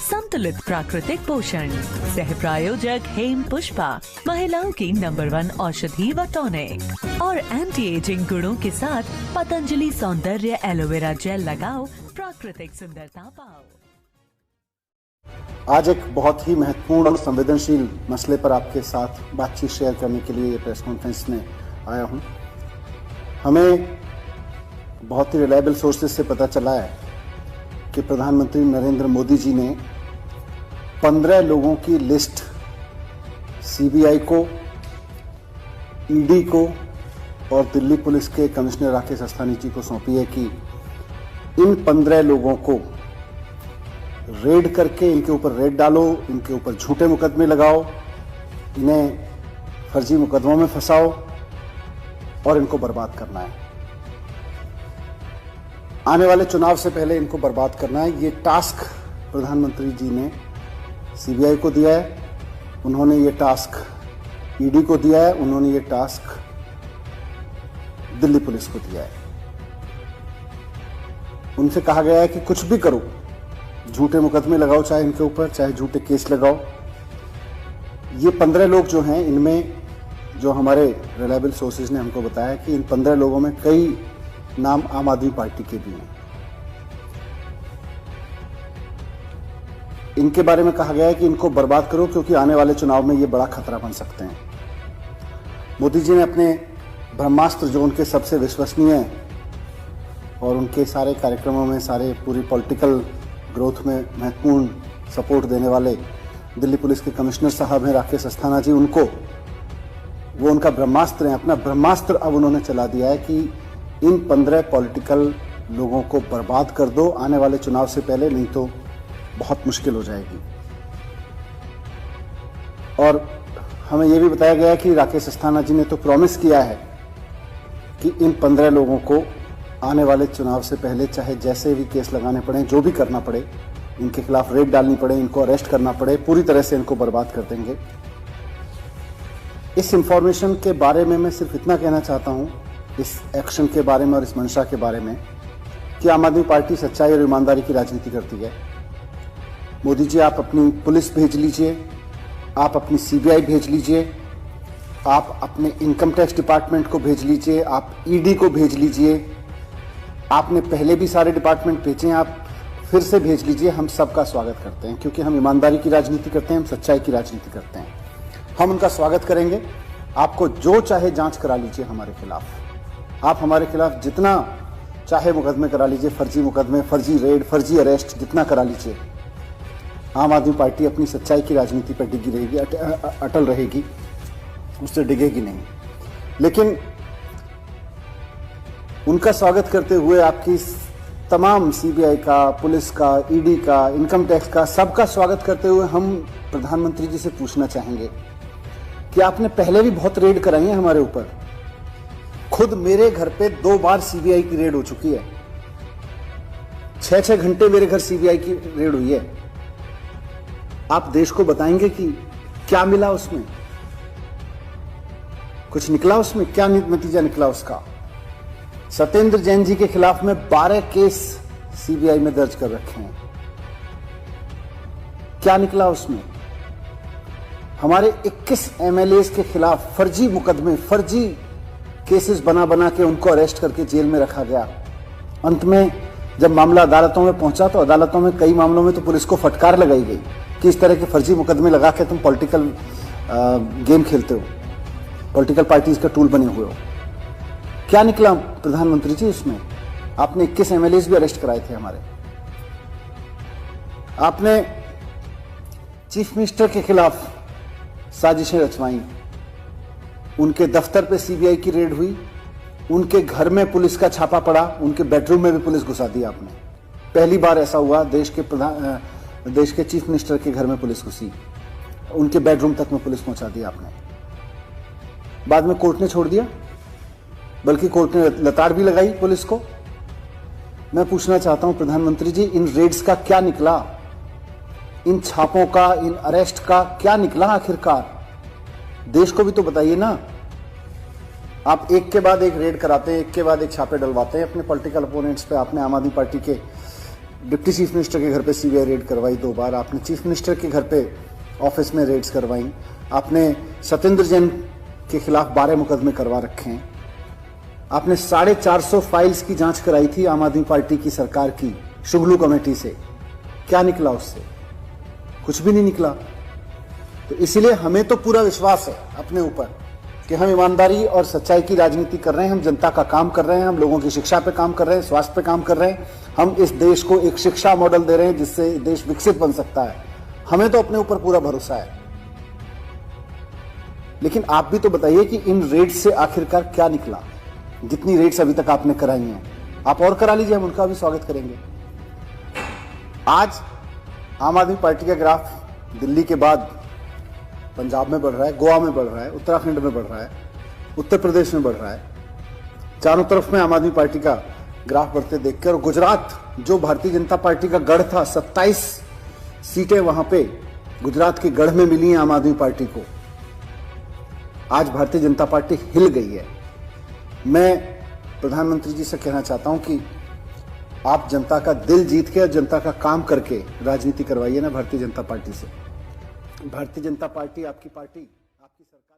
संतुलित प्राकृतिक पोषण। सह प्रायोजक हेम पुष्पा, महिलाओं की नंबर 1 औषधि व टॉनिक और एंटी एजिंग गुणों के साथ पतंजलि सौंदर्य एलोवेरा जेल लगाओ, प्राकृतिक सुंदरता पाओ। आज एक बहुत ही महत्वपूर्ण और संवेदनशील मसले पर आपके साथ बातचीत शेयर करने के लिए ये प्रेस कॉन्फ्रेंस में आया हूं। हमें बहुत ही रिलायबल सोर्सेज से पता चला है कि प्रधानमंत्री नरेंद्र मोदी जी ने 15 लोगों की लिस्ट सीबीआई को, ईडी को और दिल्ली पुलिस के कमिश्नर राकेश अस्थाना जी को सौंपी है कि इन 15 लोगों को रेड करके इनके ऊपर रेड डालो, इनके ऊपर झूठे मुकदमे लगाओ, इन्हें फर्जी मुकदमों में फंसाओ और इनको बर्बाद करना है। आने वाले चुनाव से पहले इनको बर्बाद करना है। ये टास्क प्रधानमंत्री जी ने सीबीआई को दिया है, उन्होंने ये टास्क ईडी को दिया है, उन्होंने ये टास्क दिल्ली पुलिस को दिया है। उनसे कहा गया है कि कुछ भी करो, झूठे मुकदमे लगाओ, चाहे इनके ऊपर, चाहे झूठे केस लगाओ। ये 15 लोग जो हैं, इनमें जो हमारे रिलायबल सोर्सेज ने हमको बताया कि इन 15 लोगों में कई नाम आम आदमी पार्टी के भी हैं। इनके बारे में कहा गया है कि इनको बर्बाद करो क्योंकि आने वाले चुनाव में ये बड़ा खतरा बन सकते हैं। मोदी जी ने अपने ब्रह्मास्त्र, जो उनके सबसे विश्वसनीय और उनके सारे कार्यक्रमों में, सारे पूरी पॉलिटिकल ग्रोथ में महत्वपूर्ण सपोर्ट देने वाले दिल्ली पुलिस के कमिश्नर साहब हैं राकेश अस्थाना जी, वो उनका ब्रह्मास्त्र है। अपना ब्रह्मास्त्र अब उन्होंने चला दिया है कि इन 15 पॉलिटिकल लोगों को बर्बाद कर दो आने वाले चुनाव से पहले, नहीं तो बहुत मुश्किल हो जाएगी। और हमें यह भी बताया गया कि राकेश अस्थाना जी ने तो प्रॉमिस किया है कि इन 15 लोगों को आने वाले चुनाव से पहले चाहे जैसे भी केस लगाने पड़े, जो भी करना पड़े, इनके खिलाफ रेड डालनी पड़े, इनको अरेस्ट करना पड़े, पूरी तरह से इनको बर्बाद कर देंगे। इस इंफॉर्मेशन के बारे में मैं सिर्फ इतना कहना चाहता हूं, इस एक्शन के बारे में और इस मंशा के बारे में, कि आम आदमी पार्टी सच्चाई और ईमानदारी की राजनीति करती है। मोदी जी, आप अपनी पुलिस भेज लीजिए, आप अपनी सीबीआई भेज लीजिए, आप अपने इनकम टैक्स डिपार्टमेंट को भेज लीजिए, आप ईडी को भेज लीजिए, आपने पहले भी सारे डिपार्टमेंट भेजे हैं, आप फिर से भेज लीजिए। हम सबका स्वागत करते हैं क्योंकि हम ईमानदारी की राजनीति करते हैं, हम सच्चाई की राजनीति करते हैं। हम उनका स्वागत करेंगे। आपको जो चाहे जांच करा लीजिए हमारे खिलाफ, आप हमारे खिलाफ जितना चाहे मुकदमे करा लीजिए, फर्जी मुकदमे, फर्जी रेड, फर्जी अरेस्ट, जितना करा लीजिए। आम आदमी पार्टी अपनी सच्चाई की राजनीति पर डिगी रहेगी, अटल रहेगी, उससे डिगेगी नहीं। लेकिन उनका स्वागत करते हुए आपकी तमाम सीबीआई का, पुलिस का, ईडी का, इनकम टैक्स का, सबका स्वागत करते हुए हम प्रधानमंत्री जी से पूछना चाहेंगे कि आपने पहले भी बहुत रेड कराई है हमारे ऊपर। खुद मेरे घर पे 2 बार सीबीआई की रेड हो चुकी है। 6-6 घंटे मेरे घर सीबीआई की रेड हुई है। आप देश को बताएंगे कि क्या मिला उसमें, कुछ निकला उसमें, क्या नतीजा निकला उसका। सत्येंद्र जैन जी के खिलाफ में 12 केस सीबीआई में दर्ज कर रखे हैं। क्या निकला उसमें? हमारे 21 एमएलएस के खिलाफ फर्जी मुकदमे, फर्जी केसेस बना बना के उनको अरेस्ट करके जेल में रखा गया। अंत में जब मामला अदालतों में पहुंचा तो अदालतों में कई मामलों में तो पुलिस को फटकार लगाई गई कि इस तरह के फर्जी मुकदमे लगा के तुम पॉलिटिकल गेम खेलते हो, पॉलिटिकल पार्टीज का टूल बने हुए हो। क्या निकला प्रधानमंत्री जी उसमें? आपने 21 एमएलएस भी अरेस्ट कराए थे हमारे। आपने चीफ मिनिस्टर के खिलाफ साजिशें रचवाई, उनके दफ्तर पे सीबीआई की रेड हुई, उनके घर में पुलिस का छापा पड़ा, उनके बेडरूम में भी पुलिस घुसा दी आपने। पहली बार ऐसा हुआ, देश के चीफ मिनिस्टर के घर में पुलिस घुसी, उनके बेडरूम तक में पुलिस पहुंचा दी आपने। बाद में कोर्ट ने छोड़ दिया, बल्कि कोर्ट ने लताड़ भी लगाई पुलिस को। मैं पूछना चाहता हूं प्रधानमंत्री जी, इन रेड्स का क्या निकला? इन छापों का, इन अरेस्ट का क्या निकला आखिरकार? देश को भी तो बताइए ना। आप एक के बाद एक रेड कराते हैं, एक के बाद एक छापे डलवाते हैं अपने पॉलिटिकल अपोनेंट्स पे। आपने आम आदमी पार्टी के डिप्टी चीफ मिनिस्टर के घर पे सीबीआई रेड करवाई 2 बार, आपने चीफ मिनिस्टर के घर पे ऑफिस में रेड्स करवाई, आपने सत्येंद्र जैन के खिलाफ 12 मुकदमे करवा रखे हैं, आपने 450 फाइल्स की जांच कराई थी आम आदमी पार्टी की सरकार की शुगलू कमेटी से। क्या निकला उससे? कुछ भी नहीं निकला। तो इसलिए हमें तो पूरा विश्वास है अपने ऊपर कि हम ईमानदारी और सच्चाई की राजनीति कर रहे हैं, हम जनता का काम कर रहे हैं, हम लोगों की शिक्षा पे काम कर रहे हैं, स्वास्थ्य पे काम कर रहे हैं, हम इस देश को एक शिक्षा मॉडल दे रहे हैं जिससे देश विकसित बन सकता है। हमें तो अपने ऊपर पूरा भरोसा है। लेकिन आप भी तो बताइए कि इन रेड्स से आखिरकार क्या निकला? जितनी रेड्स अभी तक आपने कराई हैं, आप और करा लीजिए, हम उनका भी स्वागत करेंगे। आज आम आदमी पार्टी का ग्राफ दिल्ली के बाद पंजाब में बढ़ रहा है, गोवा में बढ़ रहा है, उत्तराखंड में बढ़ रहा है, उत्तर प्रदेश में बढ़ रहा है। चारों तरफ में आम आदमी पार्टी का ग्राफ बढ़ते देखकर, और गुजरात जो भारतीय जनता पार्टी का गढ़ था, 27 सीटें वहां पे गुजरात के गढ़ में मिली हैं आम आदमी पार्टी को। आज भारतीय जनता पार्टी हिल गई है। मैं प्रधानमंत्री जी से कहना चाहता हूं कि आप जनता का दिल जीत के और जनता का काम करके राजनीति करवाइए ना भारतीय जनता पार्टी से। भारतीय जनता पार्टी आपकी पार्टी, आपकी सरकार।